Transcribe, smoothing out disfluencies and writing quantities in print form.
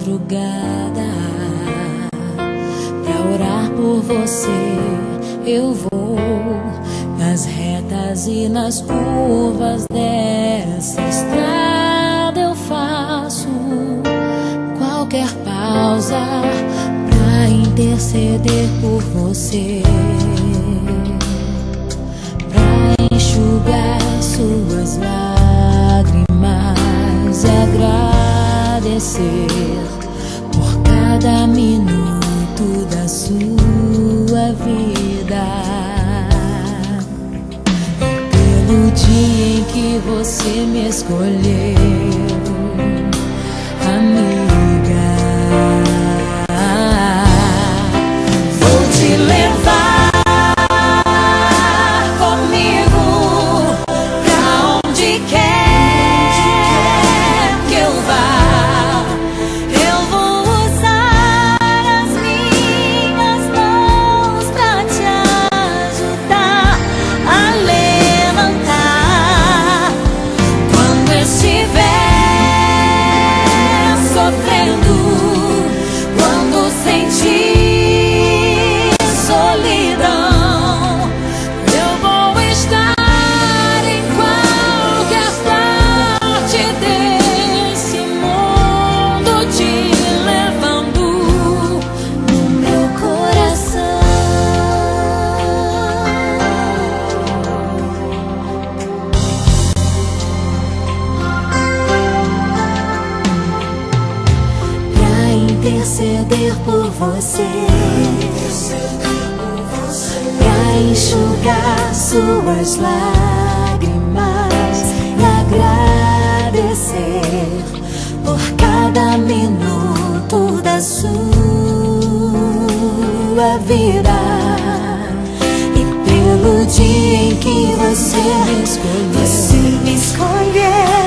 madrugada. Pra orar por você eu vou nas retas e nas curvas dessa estrada. Eu faço qualquer pausa pra interceder por você, pra enxugar suas lágrimas e agradecer por cada minuto da sua vida, pelo dia em que você me escolheu, amiga. Vou te levar comigo pra onde quer que eu vá. Eu vou usar as minhas mãos pra te ajudar a levantar quando estiver sofrendo, quando sentir solidão. Eu vou estar em qualquer parte desse mundo, te levando no meu coração. Pra interceder por você, pra enxugar suas lágrimas e agradecer por cada minuto da sua vida, e pelo dia em que você me escolheu.